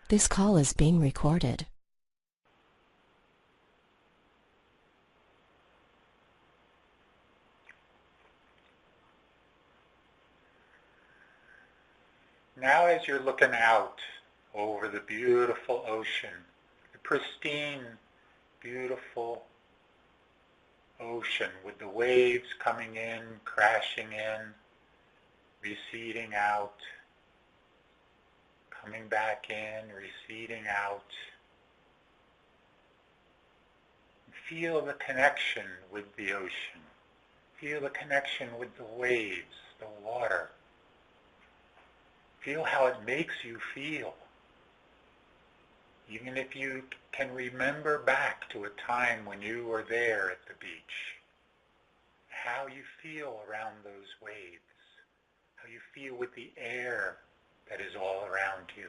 This call is being recorded. Now as you're looking out over the beautiful ocean, the pristine, beautiful ocean with the waves coming in, crashing in, receding out, coming back in, receding out. Feel the connection with the ocean. Feel the connection with the waves, the water. Feel how it makes you feel. Even if you can remember back to a time when you were there at the beach, how you feel around those waves, how you feel with the air that is all around you,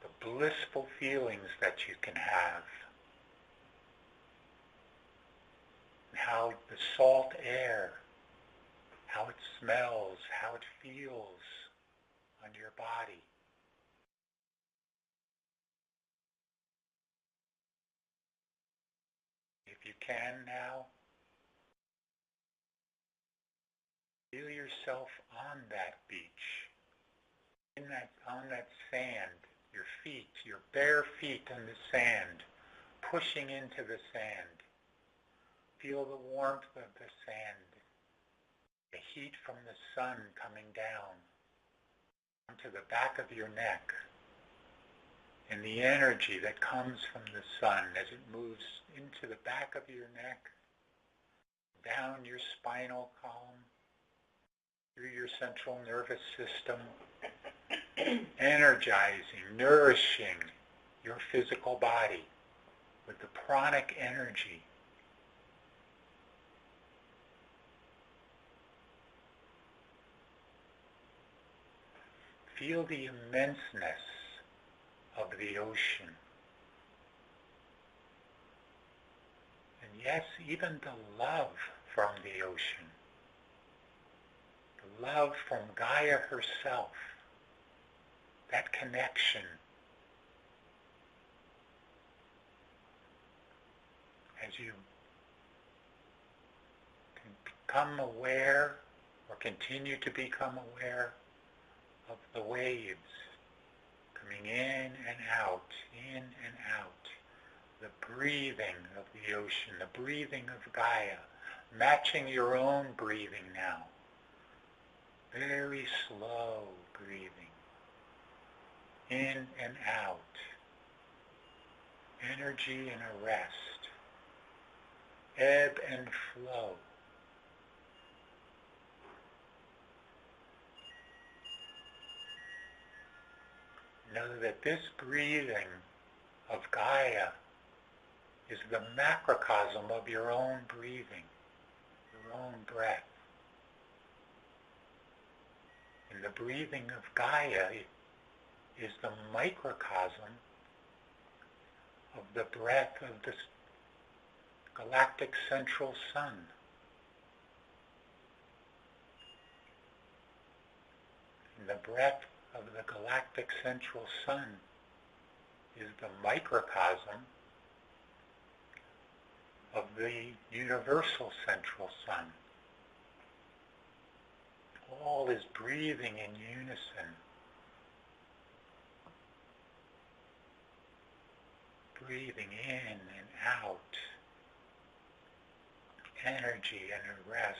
the blissful feelings that you can have, and how the salt air, how it smells, how it feels on your body. If you can now, feel yourself on that beach, on that sand, your feet, your bare feet on the sand, pushing into the sand. Feel the warmth of the sand, the heat from the sun coming down onto the back of your neck, and the energy that comes from the sun as it moves into the back of your neck, down your spinal column, through your central nervous system, energizing, nourishing your physical body with the pranic energy. Feel the immenseness of the ocean. And yes, even the love from the ocean. The love from Gaia herself. That connection. As you can become aware or continue to become aware of the waves coming in and out, the breathing of the ocean, the breathing of Gaia, matching your own breathing now. Very slow breathing, in and out, energy and a rest, ebb and flow. Know that this breathing of Gaia is the macrocosm of your own breathing, your own breath. And the breathing of Gaia is the microcosm of the breath of the galactic central sun. And the breath of the galactic central sun is the microcosm of the universal central sun. All is breathing in unison. Breathing in and out. Energy and a rest.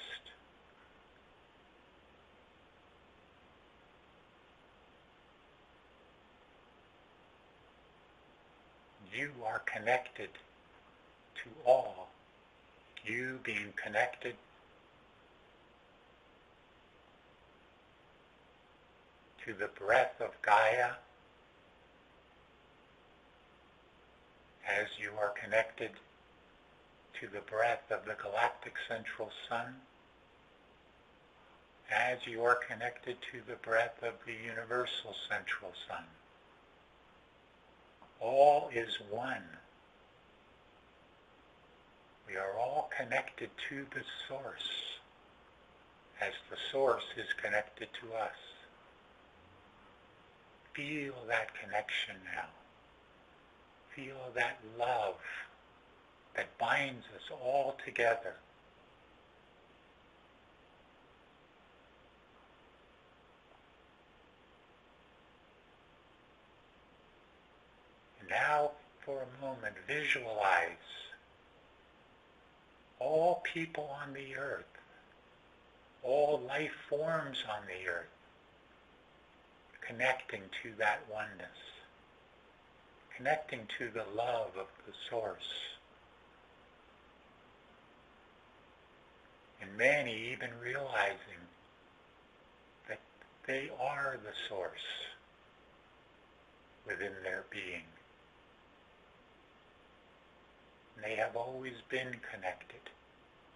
You are connected to all. You being connected to the breath of Gaia as you are connected to the breath of the galactic central sun, as you are connected to the breath of the universal central sun. All is one. We are all connected to the source, as the source is connected to us. Feel that connection now. Feel that love that binds us all together. And now, for a moment, visualize all people on the earth, all life forms on the earth, connecting to that oneness, connecting to the love of the source. And many even realizing that they are the source within their being. And they have always been connected.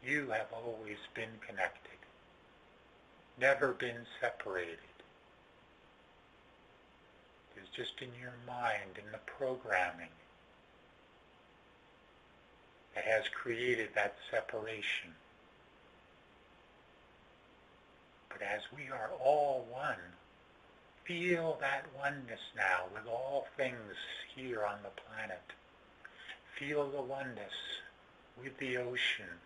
You have always been connected, never been separated. It's just in your mind, in the programming, that has created that separation. But as we are all one, feel that oneness now with all things here on the planet. Feel the oneness with the ocean.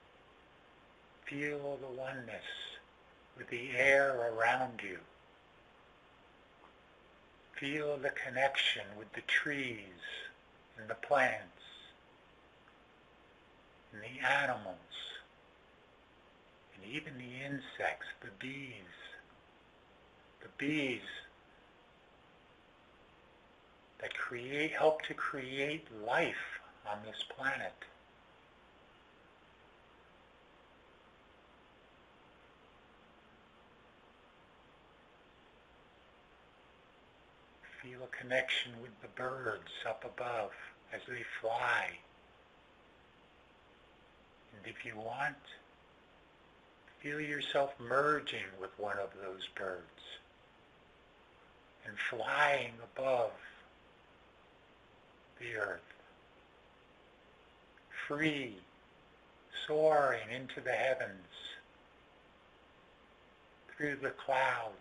Feel the oneness with the air around you. Feel the connection with the trees and the plants and the animals and even the insects, the bees. The bees that help to create life on this planet. Feel a connection with the birds up above as they fly. And if you want, feel yourself merging with one of those birds and flying above the earth, free, soaring into the heavens, through the clouds.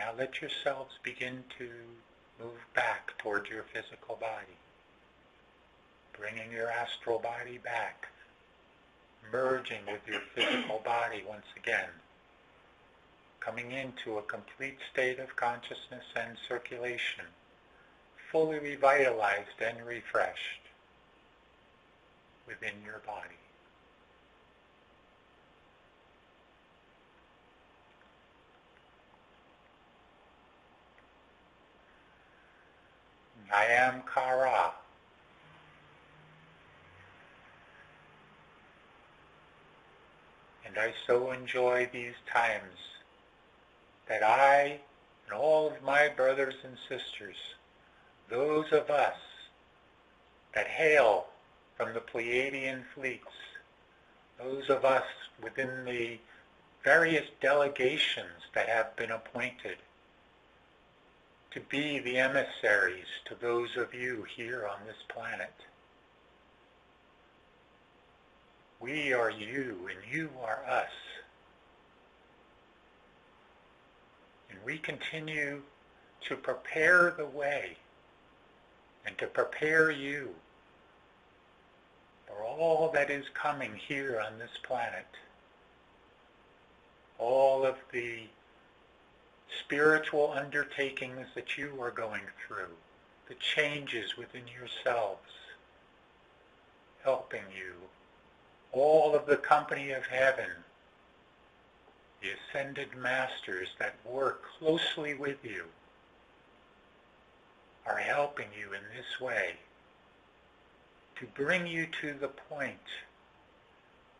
Now let yourselves begin to move back towards your physical body, bringing your astral body back, merging with your physical body once again, coming into a complete state of consciousness and circulation, fully revitalized and refreshed within your body. I am Kara. And I so enjoy these times that I and all of my brothers and sisters, those of us that hail from the Pleiadian fleets, those of us within the various delegations that have been appointed to be the emissaries to those of you here on this planet. We are you and you are us. And we continue to prepare the way and to prepare you for all that is coming here on this planet. All of the spiritual undertakings that you are going through, the changes within yourselves, helping you, all of the company of heaven, the ascended masters that work closely with you, are helping you in this way to bring you to the point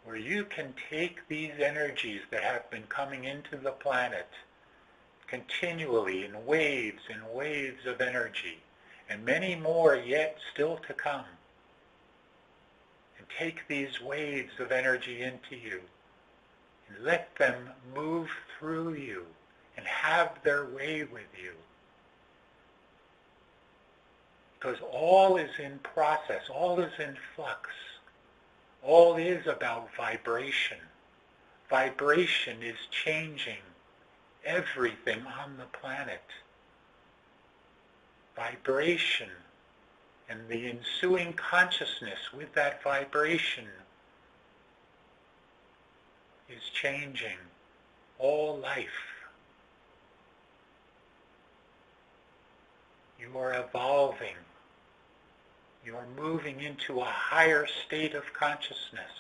where you can take these energies that have been coming into the planet continually in waves and waves of energy, and many more yet still to come, and take these waves of energy into you and let them move through you and have their way with you. Because all is in process, all is in flux. All is about vibration. Vibration is changing everything on the planet. Vibration and the ensuing consciousness with that vibration is changing all life. You are evolving. You are moving into a higher state of consciousness.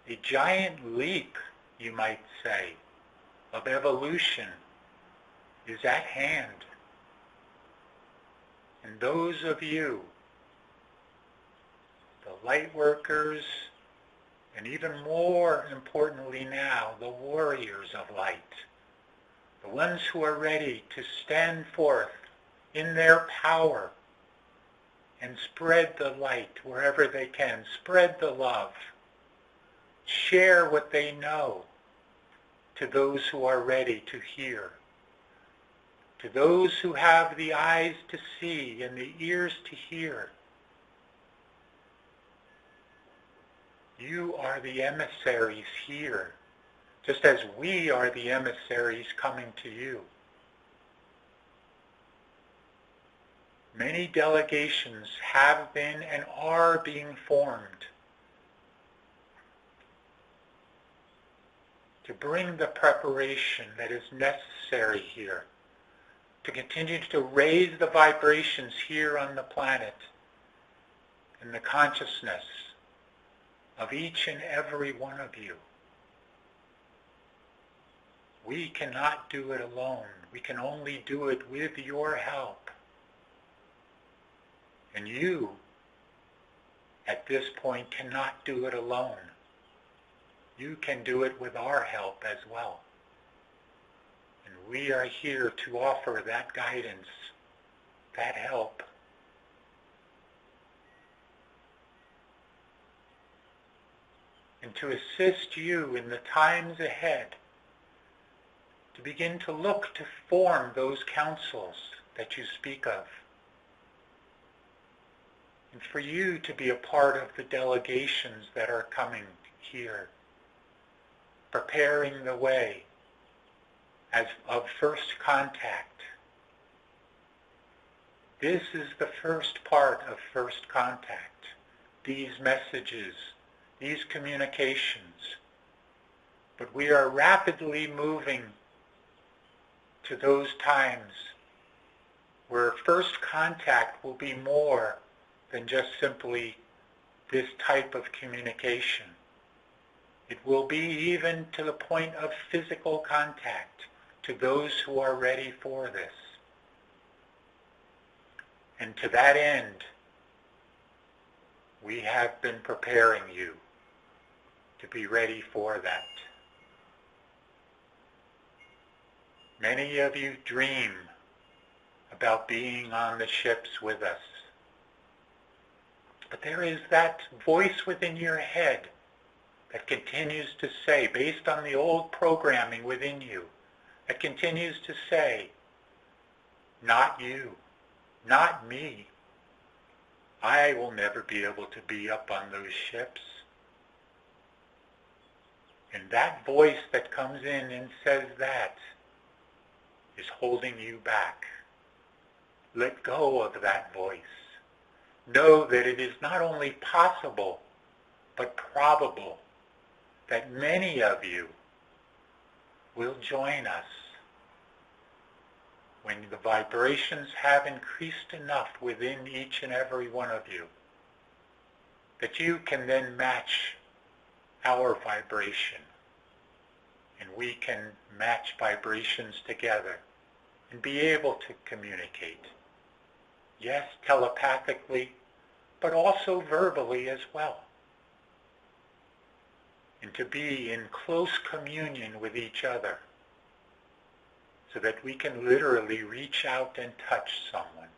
A giant leap, you might say, of evolution is at hand. And those of you, the light workers, and even more importantly now, the warriors of light, the ones who are ready to stand forth in their power and spread the light wherever they can, spread the love, share what they know to those who are ready to hear, to those who have the eyes to see and the ears to hear. You are the emissaries here, just as we are the emissaries coming to you. Many delegations have been and are being formed to bring the preparation that is necessary here, to continue to raise the vibrations here on the planet in the consciousness of each and every one of you. We cannot do it alone. We can only do it with your help. And you, at this point, cannot do it alone. You can do it with our help as well. And we are here to offer that guidance, that help. And to assist you in the times ahead, to begin to look to form those councils that you speak of. And for you to be a part of the delegations that are coming here, preparing the way as of first contact. This is the first part of first contact, these messages, these communications. But we are rapidly moving to those times where first contact will be more than just simply this type of communication. It will be even to the point of physical contact to those who are ready for this. And to that end, we have been preparing you to be ready for that. Many of you dream about being on the ships with us. But there is that voice within your head that continues to say, based on the old programming within you, that continues to say, not you, not me. I will never be able to be up on those ships. And that voice that comes in and says that is holding you back. Let go of that voice. Know that it is not only possible, but probable that many of you will join us when the vibrations have increased enough within each and every one of you that you can then match our vibration, and we can match vibrations together and be able to communicate. Yes, telepathically, but also verbally as well. And to be in close communion with each other so that we can literally reach out and touch someone.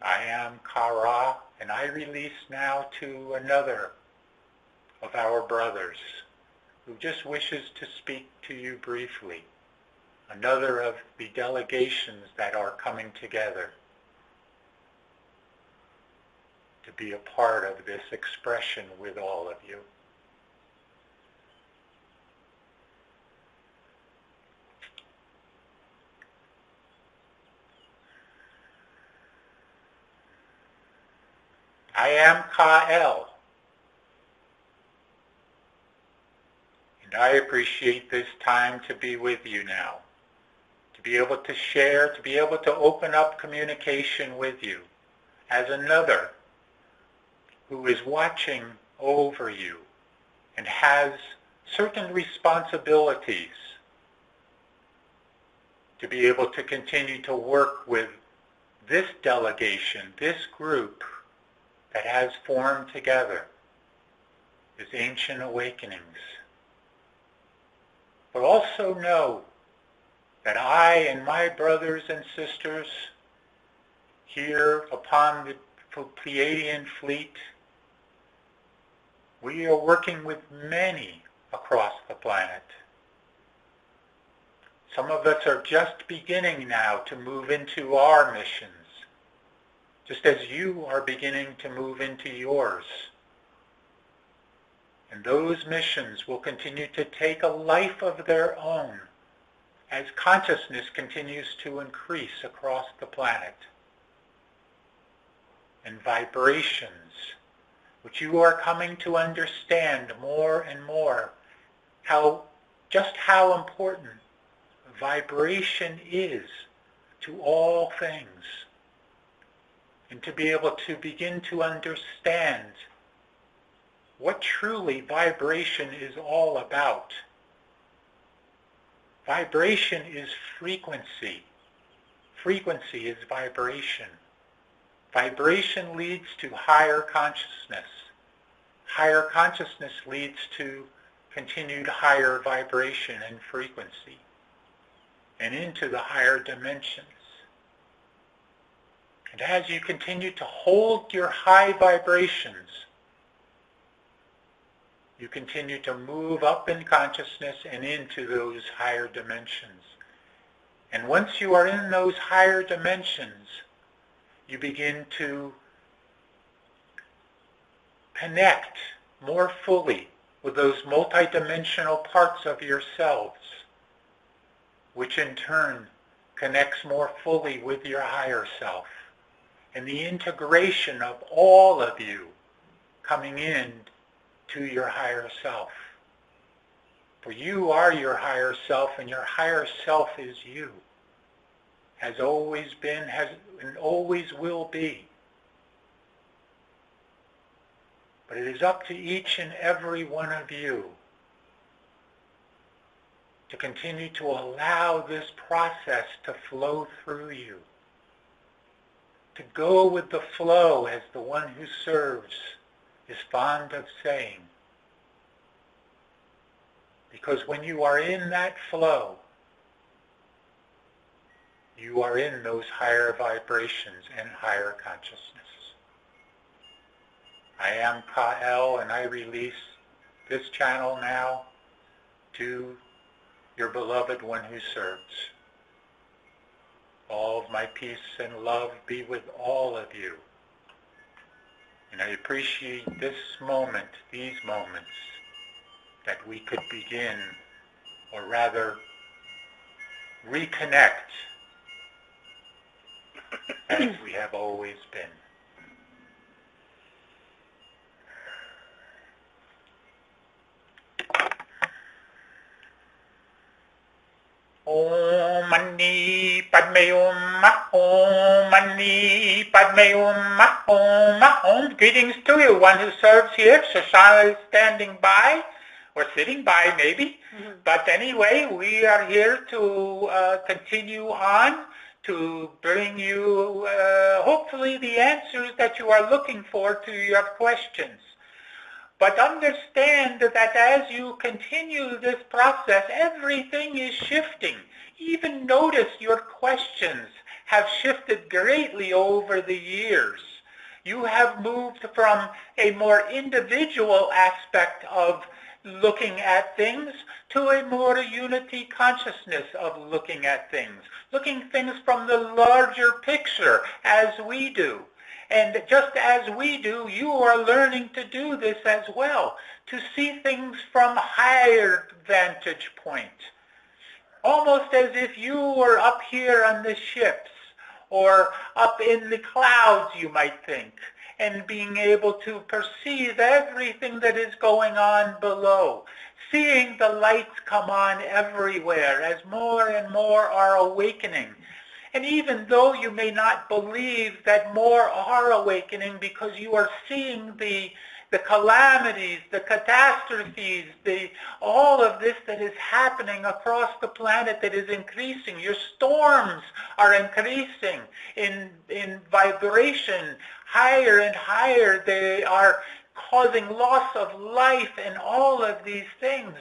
I am Kara, And I release now to another of our brothers who just wishes to speak to you briefly. Another of the delegations that are coming together to be a part of this expression with all of you. I am Kael, and I appreciate this time to be with you now, to be able to share, to be able to open up communication with you as another who is watching over you and has certain responsibilities to be able to continue to work with this delegation, this group that has formed together, this ancient awakenings. But also know that I and my brothers and sisters here upon the Pleiadian fleet, we are working with many across the planet. Some of us are just beginning now to move into our missions, just as you are beginning to move into yours. And those missions will continue to take a life of their own as consciousness continues to increase across the planet. And vibrations, which you are coming to understand more and more, just how important vibration is to all things. And to be able to begin to understand what truly vibration is all about. Vibration is frequency. Frequency is vibration. Vibration leads to higher consciousness. Higher consciousness leads to continued higher vibration and frequency, and into the higher dimensions. And as you continue to hold your high vibrations, you continue to move up in consciousness and into those higher dimensions. And once you are in those higher dimensions, you begin to connect more fully with those multidimensional parts of yourselves, which in turn connects more fully with your higher self. And the integration of all of you coming in to your higher self. For you are your higher self, and your higher self is you. Has always been, and always will be. But it is up to each and every one of you to continue to allow this process to flow through you. To go with the flow, as the one who serves is fond of saying. Because when you are in that flow, you are in those higher vibrations and higher consciousness. I am Kael, and I release this channel now to your beloved one who serves. All of my peace and love be with all of you. And I appreciate this moment, these moments, that we could begin, or rather, reconnect as we have always been. Om Mani Padme Hum, Om Mani Padme Hum, Om. Greetings to you, one who serves here. Shoshana is standing by, or sitting by maybe. But anyway, we are here to continue on to bring you hopefully the answers that you are looking for to your questions. But understand that as you continue this process, everything is shifting. Even notice your questions have shifted greatly over the years. You have moved from a more individual aspect of looking at things to a more unity consciousness of looking at things, looking things from the larger picture as we do. And just as we do, you are learning to do this as well, to see things from higher vantage point. Almost as if you were up here on the ships or up in the clouds, you might think, and being able to perceive everything that is going on below, seeing the lights come on everywhere as more and more are awakening. And even though you may not believe that more are awakening because you are seeing the calamities, the catastrophes, all of this that is happening across the planet that is increasing. Your storms are increasing in vibration higher and higher. They are causing loss of life and all of these things.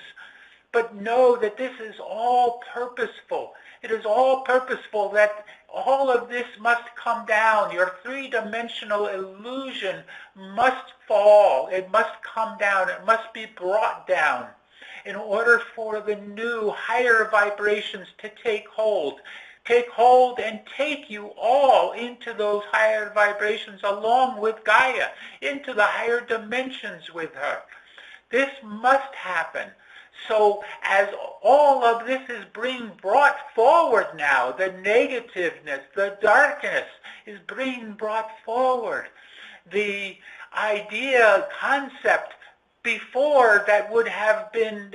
But know that this is all purposeful. It is all purposeful, that all of this must come down. Your three-dimensional illusion must fall. It must come down. It must be brought down in order for the new, higher vibrations to take hold. Take hold and take you all into those higher vibrations along with Gaia, into the higher dimensions with her. This must happen. So as all of this is being brought forward now, the negativeness, the darkness is being brought forward. The idea, concept before that would have been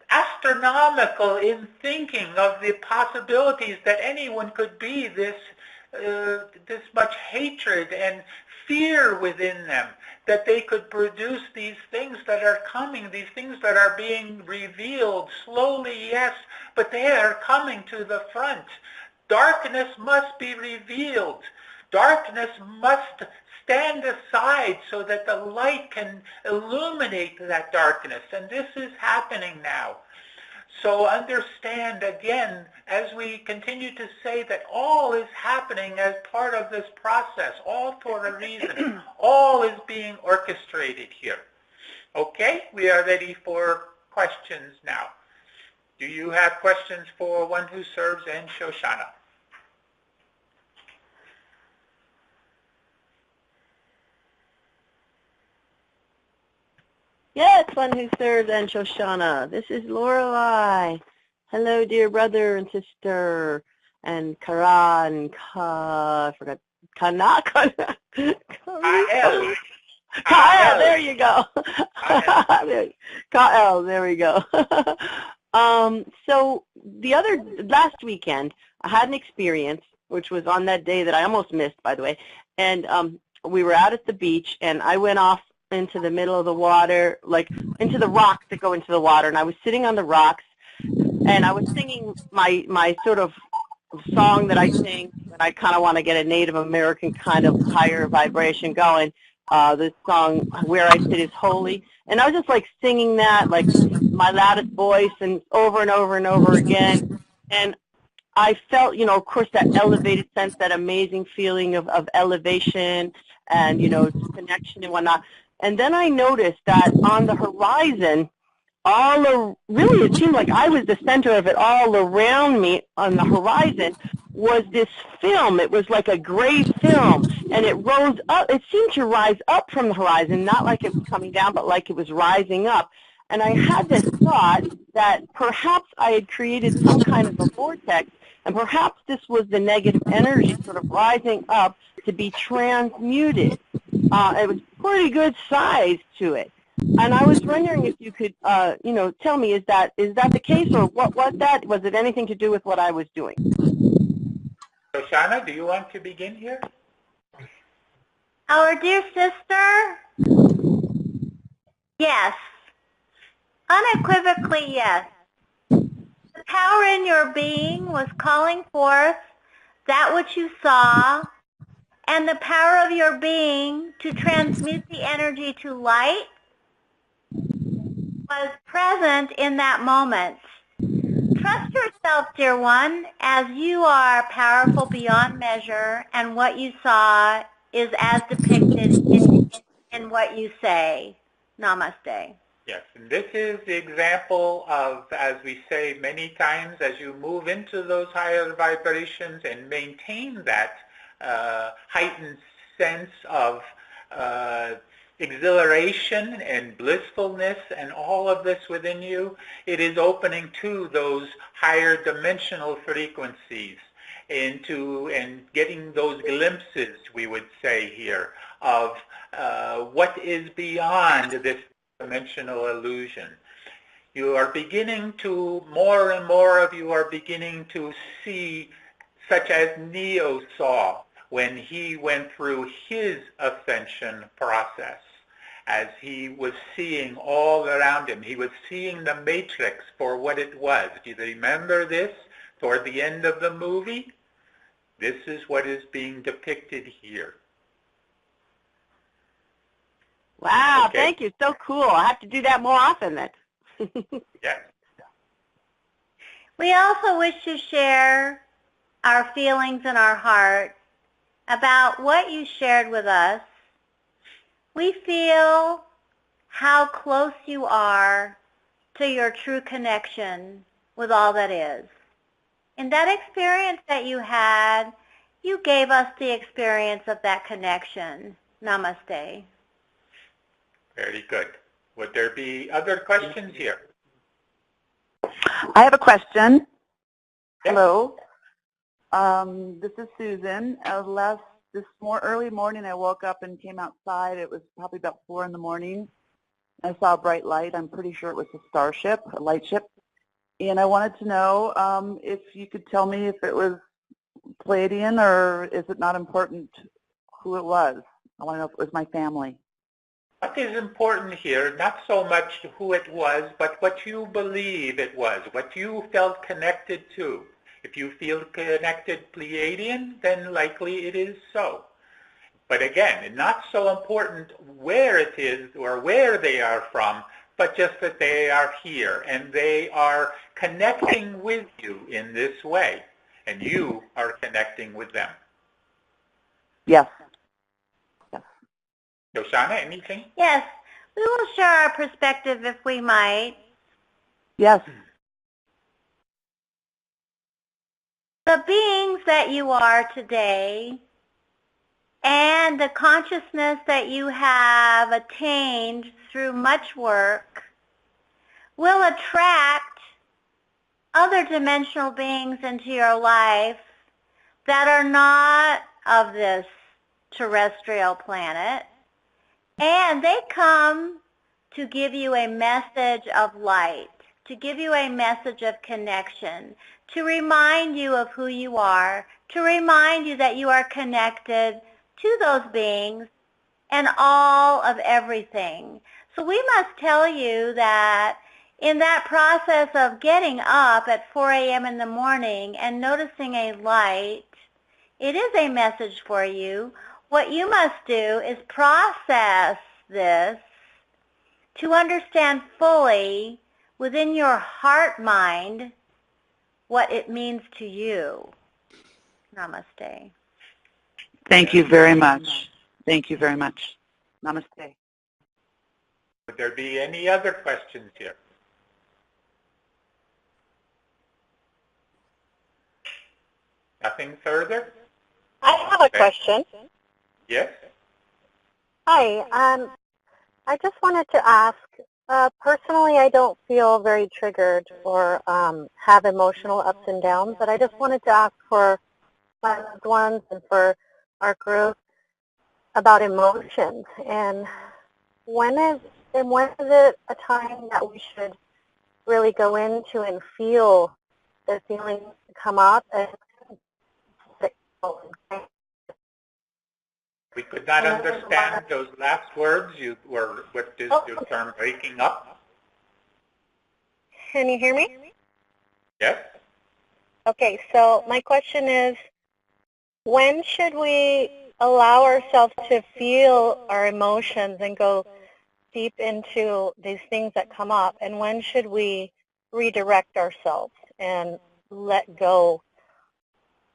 astronomical in thinking of the possibilities that anyone could be this much hatred and fear within them, that they could produce these things that are coming, these things that are being revealed slowly, yes, but they are coming to the front. Darkness must be revealed. Darkness must stand aside so that the light can illuminate that darkness, and this is happening now. So understand again, as we continue to say, that all is happening as part of this process, all for a reason. All is being orchestrated here. Okay, we are ready for questions now. Do you have questions for One Who Serves and Shoshana? Yes, One Who Serves and Shoshana. This is Lorelei. Hello, dear brother and sister, and Kara and I forgot, Kael. Kael, there you go. Kael, there we go. So last weekend, I had an experience, which was on that day that I almost missed, by the way, and we were out at the beach, and I went off into the middle of the water, like into the rocks that go into the water, and I was sitting on the rocks, and I was singing my sort of song that I sing when I kind of want to get a Native American kind of higher vibration going. This song, Where I Sit is Holy, and I was just like singing that, like my loudest voice, and over and over and over again, and I felt, of course, that elevated sense, that amazing feeling of elevation and, connection and whatnot. And then I noticed that on the horizon, really it seemed like I was the center of it. All around me on the horizon was this film. It was like a gray film, and it rose up. It seemed to rise up from the horizon, not like it was coming down, but like it was rising up. And I had this thought that perhaps I had created some kind of a vortex, and perhaps this was the negative energy sort of rising up to be transmuted. It was pretty good size to it. And I was wondering if you could, tell me, is that the case, or what was that? Was it anything to do with what I was doing? Shoshana, do you want to begin here? Our dear sister, yes. Unequivocally, yes. The power in your being was calling forth that which you saw, and the power of your being to transmute the energy to light was present in that moment. Trust yourself, dear one, as you are powerful beyond measure, and what you saw is as depicted in what you say. Namaste. Yes, and this is the example of, as we say many times, as you move into those higher vibrations and maintain that heightened sense of exhilaration and blissfulness and all of this within you, it is opening to those higher dimensional frequencies and getting those glimpses, we would say here, of what is beyond this dimensional illusion. You are beginning to, more and more of you are beginning to see, such as Neo saw when he went through his ascension process. As he was seeing all around him, he was seeing the matrix for what it was. Do you remember this toward the end of the movie? This is what is being depicted here. Wow, Okay. Thank you. So cool. I have to do that more often then. Yes. We also wish to share our feelings in our heart about what you shared with us. We feel how close you are to your true connection with all that is. In that experience that you had, you gave us the experience of that connection. Namaste. Very good. Would there be other questions here? I have a question. Yes. Hello. This is Susan. Early morning, I woke up and came outside. It was probably about 4 in the morning. I saw a bright light. I'm pretty sure it was a starship, a light ship. And I wanted to know if you could tell me if it was Pleiadian, or is it not important who it was? I want to know if it was my family. What is important here, not so much who it was, but what you believe it was, what you felt connected to. If you feel connected Pleiadian, then likely it is so. But again, not so important where it is or where they are from, but just that they are here and they are connecting with you in this way, and you are connecting with them. Yes. Yoshana, anything? Yes, we will share our perspective if we might. Yes. The beings that you are today and the consciousness that you have attained through much work will attract other dimensional beings into your life that are not of this terrestrial planet, and they come to give you a message of light, to give you a message of connection, to remind you of who you are, to remind you that you are connected to those beings and all of everything. So we must tell you that in that process of getting up at 4 a.m. in the morning and noticing a light, it is a message for you. What you must do is process this to understand fully within your heart mind what it means to you. Namaste. Thank you very much. Thank you very much. Namaste. Would there be any other questions here? Nothing further? I have a question. Yes? Hi. I just wanted to ask, personally, I don't feel very triggered or have emotional ups and downs, but I just wanted to ask for my loved ones and for our group about emotions. And when is it a time that we should really go into and feel the feelings come up? We could not understand those last words. What is your term, breaking up? Can you hear me? Yes? Okay, so my question is, when should we allow ourselves to feel our emotions and go deep into these things that come up, and when should we redirect ourselves and let go.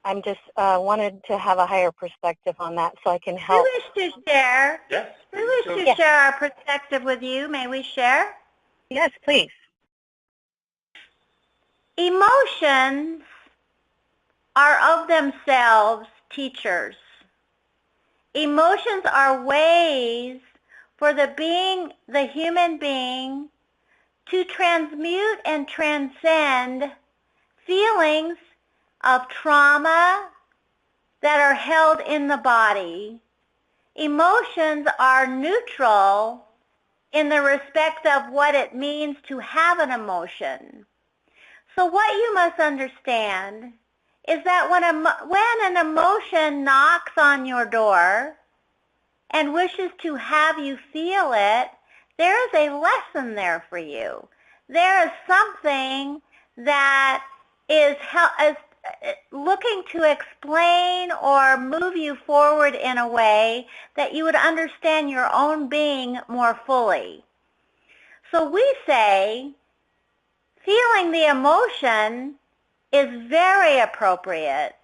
I'm just wanted to have a higher perspective on that so I can help. We wish to share. Yes. We wish to share our perspective with you. May we share? Yes, please. Emotions are of themselves teachers. Emotions are ways for the human being to transmute and transcend feelings of trauma that are held in the body. Emotions are neutral in the respect of what it means to have an emotion. So what you must understand is that when an emotion knocks on your door and wishes to have you feel it, there is a lesson there for you. There is something that is looking to explain or move you forward in a way that you would understand your own being more fully. So we say feeling the emotion is very appropriate.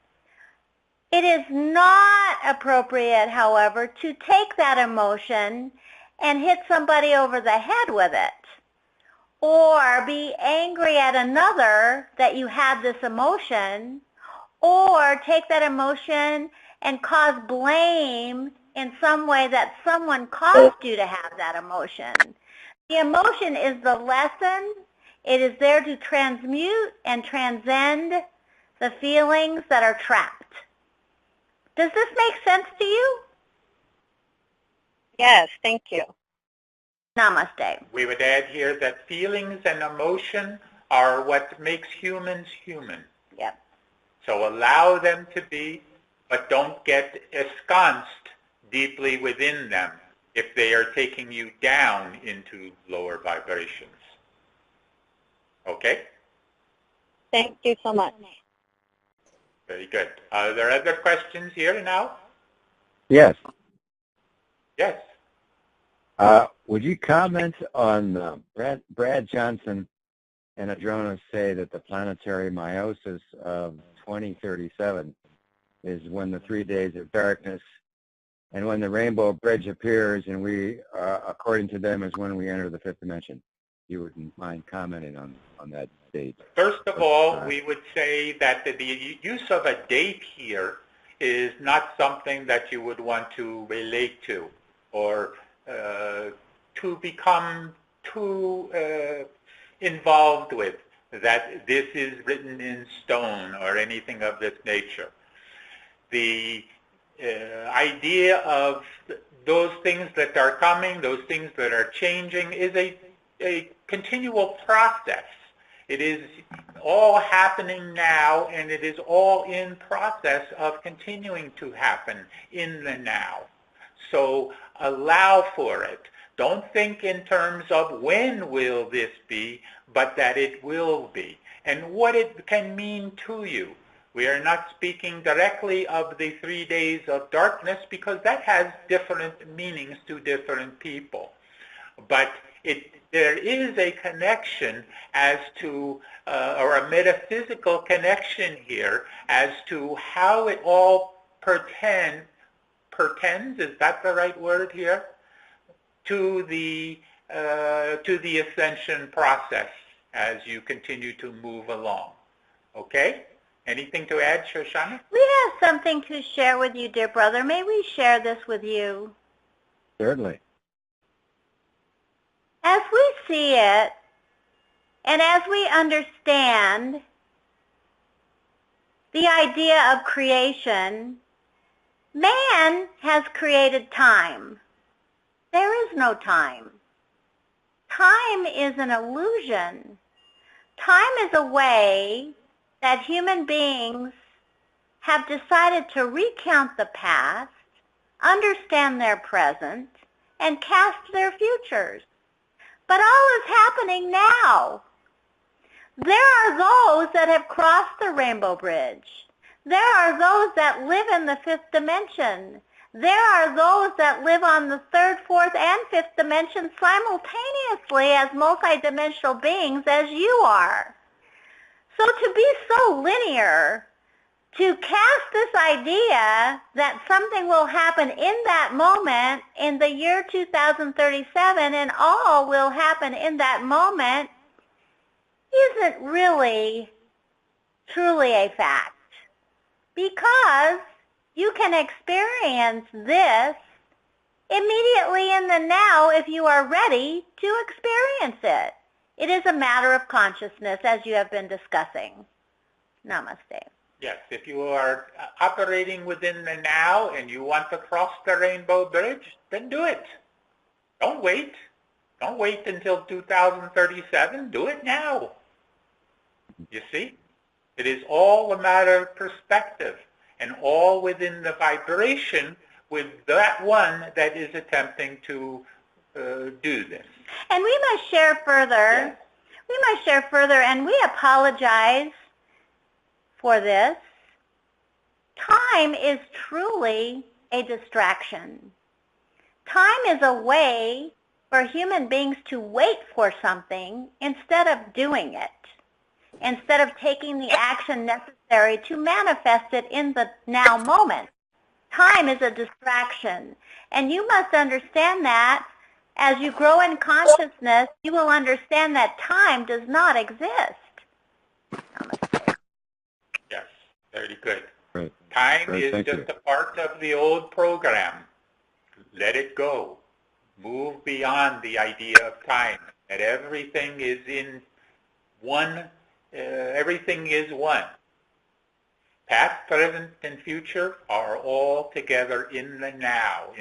It is not appropriate, however, to take that emotion and hit somebody over the head with it, or be angry at another that you had this emotion, or take that emotion and cause blame in some way that someone caused you to have that emotion. The emotion is the lesson. It is there to transmute and transcend the feelings that are trapped. Does this make sense to you? Yes, thank you. Namaste. We would add here that feelings and emotion are what makes humans human. Yep. So allow them to be, but don't get ensconced deeply within them if they are taking you down into lower vibrations. Okay? Thank you so much. Very good. Are there other questions here now? Yes. Yes. Would you comment on Brad Johnson and Adronis say that the planetary meiosis of 2037 is when the 3 days of darkness and when the rainbow bridge appears, and we, according to them, is when we enter the fifth dimension? You wouldn't mind commenting on that date? First of all, we would say that the use of a date here is not something that you would want to relate to or to become too involved with, that this is written in stone or anything of this nature. The idea of those things that are coming, those things that are changing, is a continual process. It is all happening now, and it is all in process of continuing to happen in the now. So allow for it. Don't think in terms of when will this be, but that it will be, and what it can mean to you. We are not speaking directly of the 3 days of darkness because that has different meanings to different people. But there is a connection as to, or a metaphysical connection here as to how it all pertains, is that the right word here? To the ascension process as you continue to move along. Okay? Anything to add, Shoshana? We have something to share with you, dear brother. May we share this with you? Certainly. As we see it, and as we understand the idea of creation, man has created time. There is no time. Time is an illusion. Time is a way that human beings have decided to recount the past, understand their present, and cast their futures. But all is happening now. There are those that have crossed the rainbow bridge. There are those that live in the fifth dimension. There are those that live on the third, fourth, and fifth dimension simultaneously as multidimensional beings as you are. So to be so linear, to cast this idea that something will happen in that moment in the year 2037 and all will happen in that moment isn't really truly a fact, because you can experience this immediately in the now if you are ready to experience it. It is a matter of consciousness, as you have been discussing. Namaste. Yes, if you are operating within the now and you want to cross the rainbow bridge, then do it. Don't wait. Don't wait until 2037. Do it now. You see? It is all a matter of perspective and all within the vibration with that one that is attempting to do this. And we must share further. Yes. We must share further, and we apologize for this. Time is truly a distraction. Time is a way for human beings to wait for something instead of doing it, instead of taking the action necessary to manifest it in the now moment. Time is a distraction, and you must understand that. As you grow in consciousness, you will understand that time does not exist. Namaste. Yes, very good. Right. Time Right, is thank just you. a part of the old program. Let it go. Move beyond the idea of time, that everything is in one, everything is one. Past, present, and future are all together in the now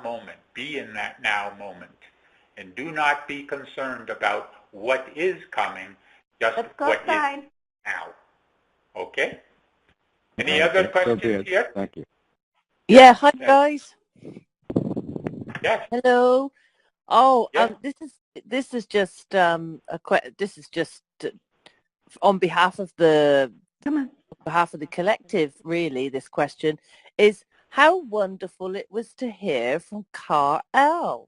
moment. Be in that now moment. And do not be concerned about what is coming, just Let's go what is outside. now. Okay? Any other questions here? Thank you. Yeah, hi Yes. guys. Yes. Hello. Oh, Yes. this is just on behalf of the collective. Really, this question is how wonderful it was to hear from Kael.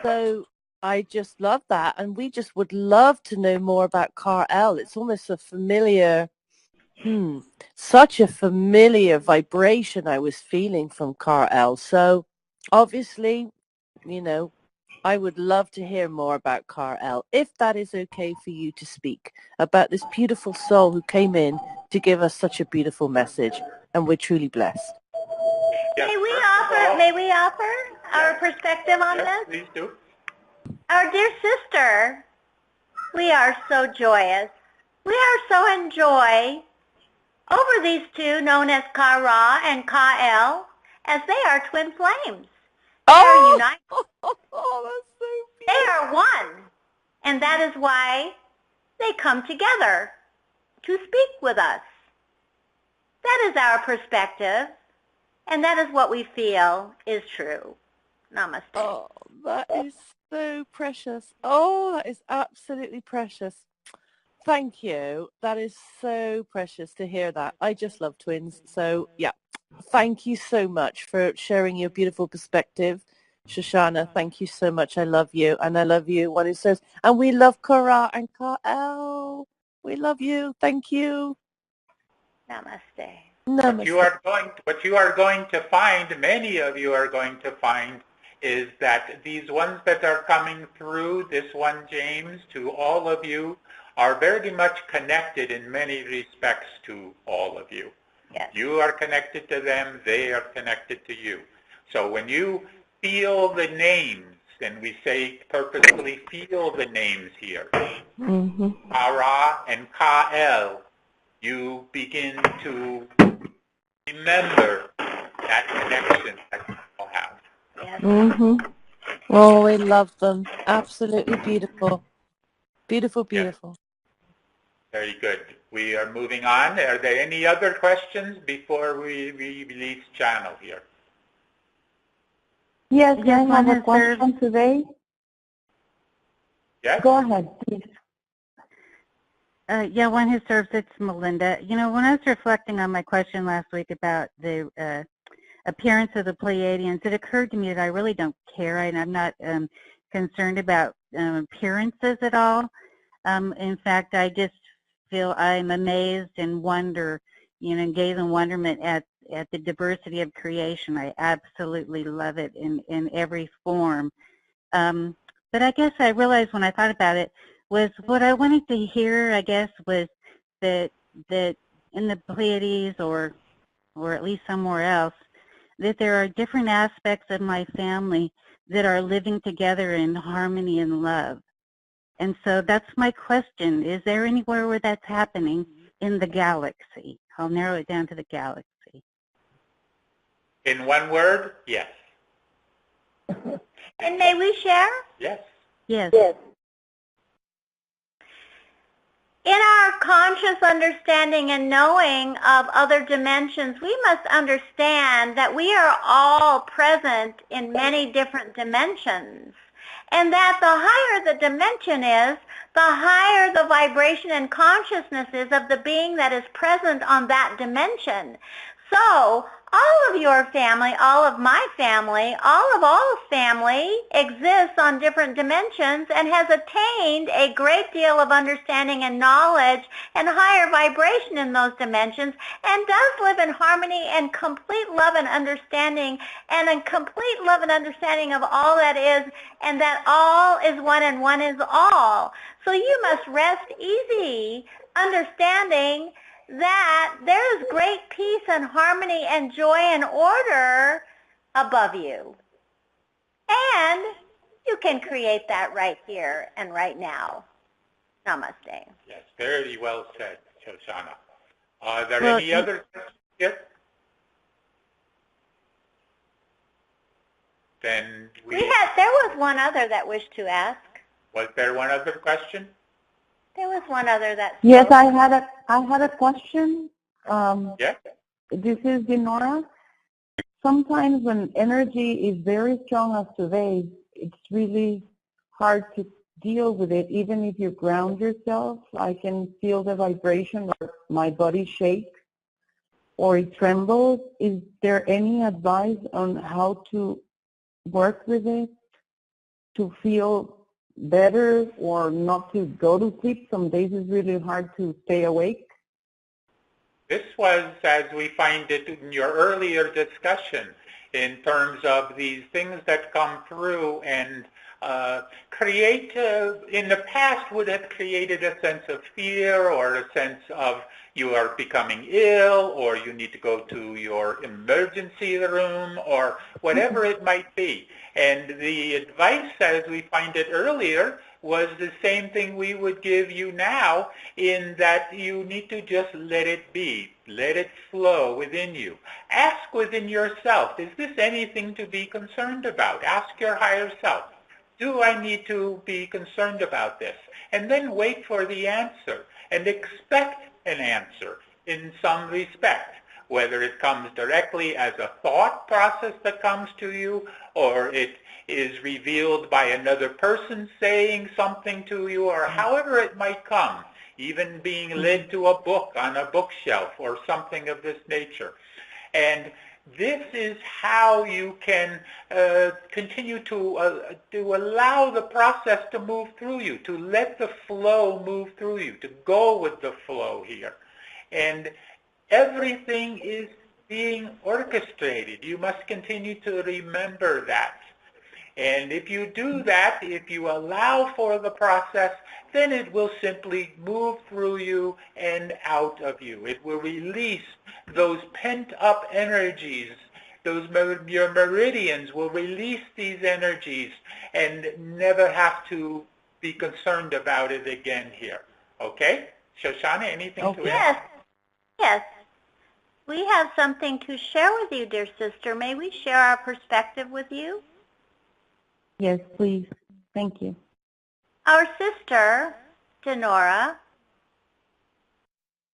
So I just love that, and we just would love to know more about Kael. It's almost a familiar. Such a familiar vibration I was feeling from Kael. So obviously, I would love to hear more about Kael, if that is okay for you to speak about this beautiful soul who came in to give us such a beautiful message, and we're truly blessed. Yes. May we offer our perspective on Yes, this? please do. Our dear sister, we are so joyous. We are so in joy over these two known as Kara and Kael, as they are twin flames. They are united. Oh, that's so beautiful. They are one. And that is why they come together to speak with us. That is our perspective, and that is what we feel is true. Namaste. Oh, that is so precious. Oh, that is absolutely precious. Thank you. That is so precious to hear that. I just love twins. So, yeah. Thank you so much for sharing your beautiful perspective. Shoshana, thank you so much. I love you. And I love you, one who serves. And we love Kara and Kael. We love you. Thank you. Namaste. Namaste. What you are going to find, many of you are going to find, is that these ones that are coming through, this one, James, to all of you, are very much connected in many respects to all of you. Yes. You are connected to them, they are connected to you. So when you feel the names, and we say purposefully feel the names here, Kara and Kael, you begin to remember that connection that you all have. Yes. Oh, we love them. Absolutely beautiful. Beautiful, beautiful. Yes. Very good. We are moving on. Are there any other questions before we release channel here? Yes, I have a question today. Yes? Go ahead, please. Yeah, one who serves, it's Melinda. You know, when I was reflecting on my question last week about the appearance of the Pleiadians, it occurred to me that I really don't care, and I'm not concerned about appearances at all. In fact, I just I'm amazed and wonder, gaze in wonderment at the diversity of creation. I absolutely love it in every form. But I guess I realized when I thought about it was what I wanted to hear, I guess, was that in the Pleiades or at least somewhere else, that there are different aspects of my family that are living together in harmony and love. And so that's my question. Is there anywhere where that's happening in the galaxy? I'll narrow it down to the galaxy. In one word, yes. And may we share? Yes. Yes. In our conscious understanding and knowing of other dimensions, we must understand that we are all present in many different dimensions. And that the higher the dimension is, the higher the vibration and consciousness is of the being that is present on that dimension. So all of your family, all of my family, all family exists on different dimensions and has attained a great deal of understanding and knowledge and higher vibration in those dimensions and does live in harmony and complete love and understanding and in complete love and understanding of all that is and that all is one and one is all. So you must rest easy understanding that there is great peace and harmony and joy and order above you. And you can create that right here and right now. Namaste. Yes, very well said, Shoshana. Are there any other questions here? Then there was one other that wished to ask. Was there one other question? There was one other that spoke. Yes, I had a question. Yes. This is Dinora. Sometimes when energy is very strong as today, it's really hard to deal with it. Even if you ground yourself, I can feel the vibration or my body shake or it trembles. Is there any advice on how to work with it to feel better or not to go to sleep? Some days it's really hard to stay awake. This was, as we find it in your earlier discussion, in terms of these things that come through and create, in the past would have created a sense of fear or a sense of you are becoming ill or you need to go to your emergency room or whatever it might be. And the advice, as we find it earlier, was the same thing we would give you now, in that you need to just let it be. Let it flow within you. Ask within yourself, is this anything to be concerned about? Ask your higher self, do I need to be concerned about this? And then wait for the answer and expect an answer in some respect, whether it comes directly as a thought process that comes to you or it is revealed by another person saying something to you, or however it might come, even being led to a book on a bookshelf or something of this nature. And this is how you can continue to allow the process to move through you, to let the flow move through you, to go with the flow here. And everything is being orchestrated. You must continue to remember that. And if you do that, if you allow for the process, then it will simply move through you and out of you. It will release those pent-up energies. Your meridians will release these energies and never have to be concerned about it again here. Okay? Shoshana, anything to add? Yes. We have something to share with you, dear sister. May we share our perspective with you? Yes, please. Thank you. Our sister, Dinora,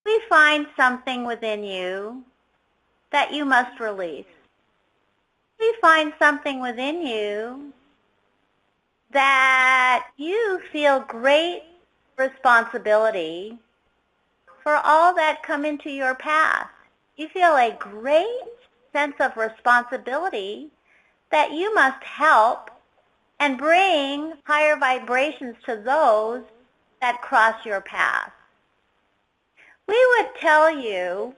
we find something within you that you must release. We find something within you that you feel great responsibility for all that come into your path. You feel a great sense of responsibility that you must help and bring higher vibrations to those that cross your path. we would tell you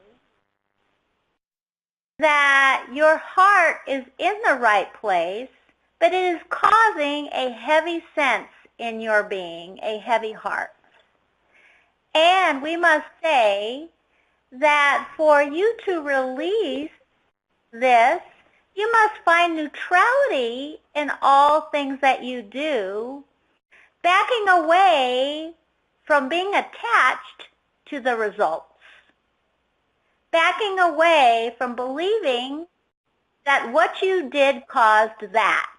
that your heart is in the right place, but it is causing a heavy sense in your being, a heavy heart. And we must say that for you to release this, you must find neutrality in all things that you do, backing away from being attached to the results, backing away from believing that what you did caused that,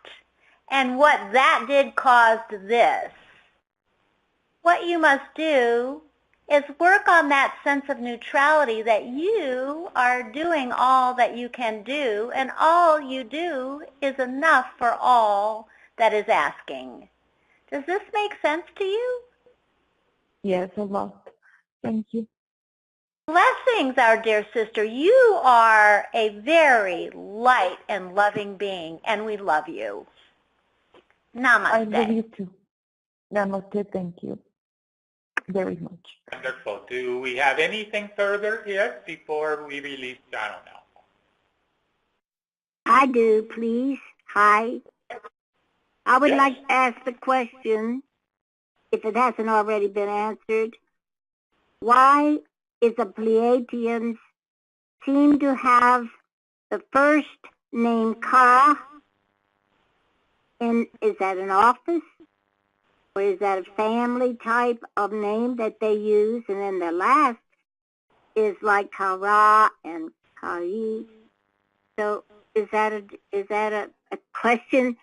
and what that did caused this. What you must do is work on that sense of neutrality, that you are doing all that you can do, and all you do is enough for all that is asking. Does this make sense to you? Yes, a lot. Thank you. Blessings, our dear sister. You are a very light and loving being, and we love you. Namaste. I love you too. Namaste. Thank you very much. Wonderful. Do we have anything further here before we release? I don't know. I do, please. Hi. I would Yes. like to ask the question, if it hasn't already been answered. Why is the Pleiadians seem to have the first name Ka? And is that an office? Or is that a family type of name that they use? And then the last is like Kara and Kari. So is that a question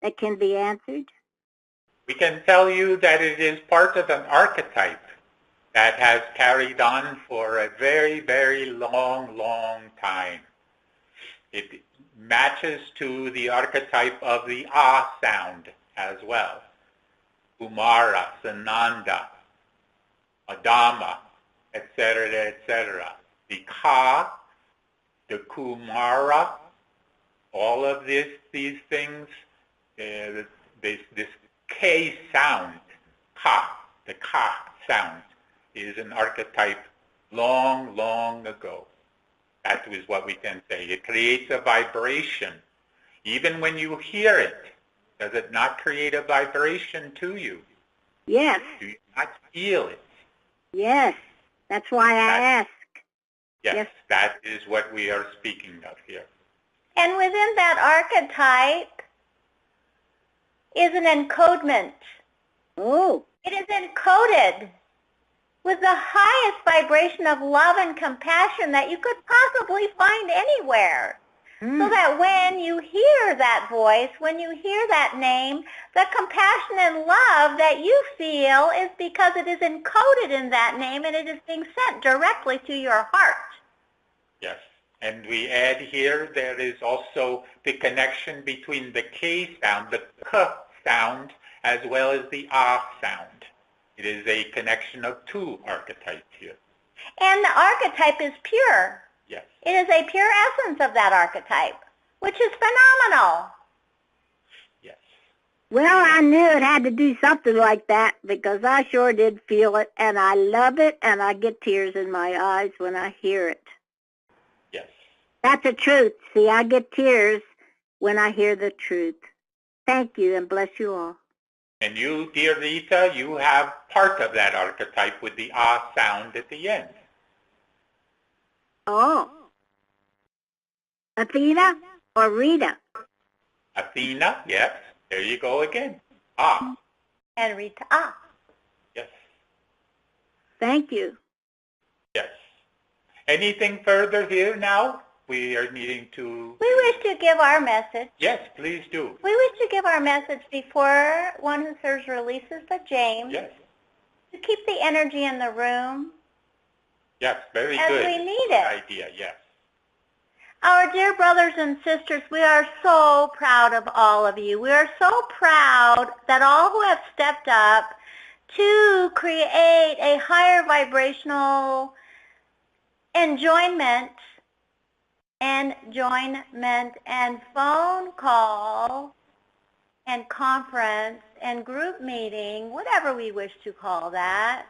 that can be answered? We can tell you that it is part of an archetype that has carried on for a very, very long, long time. It matches to the archetype of the Ah sound as well. Kumara, Sananda, Adama, etc., etc. The Ka, the Kumara, all of these things, this K sound, Ka, the Ka sound, is an archetype long, long ago. That is what we can say. It creates a vibration. Even when you hear it, does it not create a vibration to you? Yes. Do you not feel it? Yes. That's why I ask. Yes, that is what we are speaking of here. And within that archetype is an encodement. Oh. It is encoded with the highest vibration of love and compassion that you could possibly find anywhere. So that when you hear that voice, when you hear that name, the compassion and love that you feel is because it is encoded in that name and it is being sent directly to your heart. Yes. And we add here, there is also the connection between the K sound, the K sound, as well as the Ah sound. It is a connection of two archetypes here. And the archetype is pure. Yes. It is a pure essence of that archetype, which is phenomenal. Yes. Well, I knew it had to do something like that because I sure did feel it, and I love it, and I get tears in my eyes when I hear it. Yes. That's the truth. See, I get tears when I hear the truth. Thank you, and bless you all. And you, dear Rita, you have part of that archetype with the Ah sound at the end. Oh. Athena or Rita? Athena, yes. There you go again. Ah. And Rita, Ah. Yes. Thank you. Yes. Anything further here now? We are needing to... We wish to give our message. Yes, please do. We wish to give our message before one who serves releases the James. Yes. To keep the energy in the room. Yes, very as good. we need Good it. idea, yes. Our dear brothers and sisters, we are so proud of all of you. We are so proud that all who have stepped up to create a higher vibrational enjoyment and phone call and conference and group meeting, whatever we wish to call that,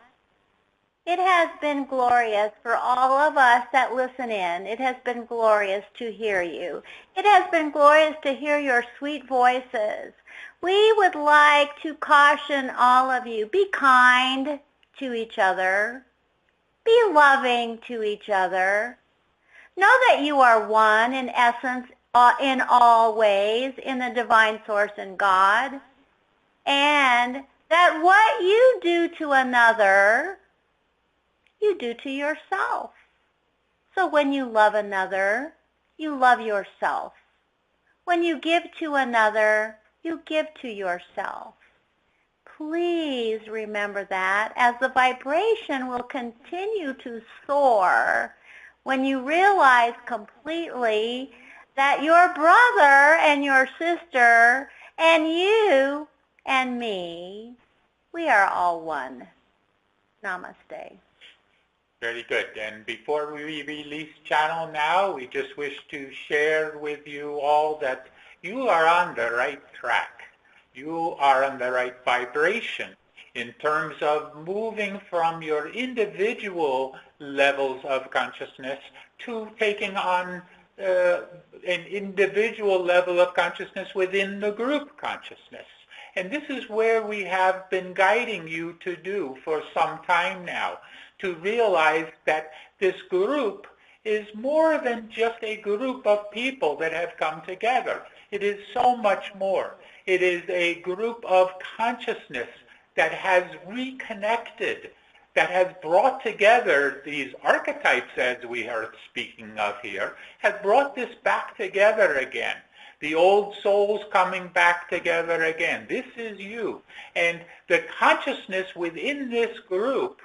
It has been glorious for all of us that listen in. It has been glorious to hear you. It has been glorious to hear your sweet voices. We would like to caution all of you, be kind to each other. Be loving to each other. Know that you are one in essence in all ways in the divine source in God. And that what you do to another, you do to yourself. So when you love another, you love yourself. When you give to another, you give to yourself. Please remember that as the vibration will continue to soar when you realize completely that your brother and your sister and you and me, we are all one. Namaste. Very good. And before we release channel now, we just wish to share with you all that you are on the right track. You are on the right vibration in terms of moving from your individual levels of consciousness to taking on an individual level of consciousness within the group consciousness. And this is where we have been guiding you to do for some time now, to realize that this group is more than just a group of people that have come together. It is so much more. It is a group of consciousness that has reconnected, that has brought together these archetypes, as we are speaking of here, has brought this back together again. The old souls coming back together again. This is you. And the consciousness within this group,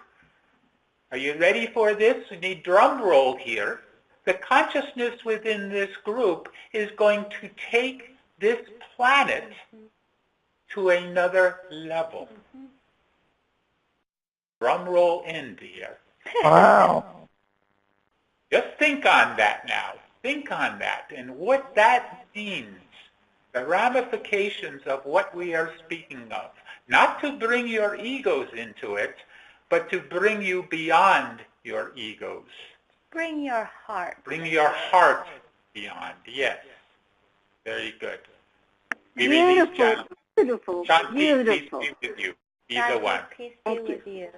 are you ready for this? We need drum roll here. The consciousness within this group is going to take this planet to another level. Drum roll in, dear. Wow. Just think on that now. Think on that and what that means, the ramifications of what we are speaking of. Not to bring your egos into it, but to bring you beyond your egos. Bring your heart. Bring your heart beyond, yes. Very good. We release Beautiful, channel. beautiful, Shanti, beautiful. peace be with you. Be the one. Peace be with you.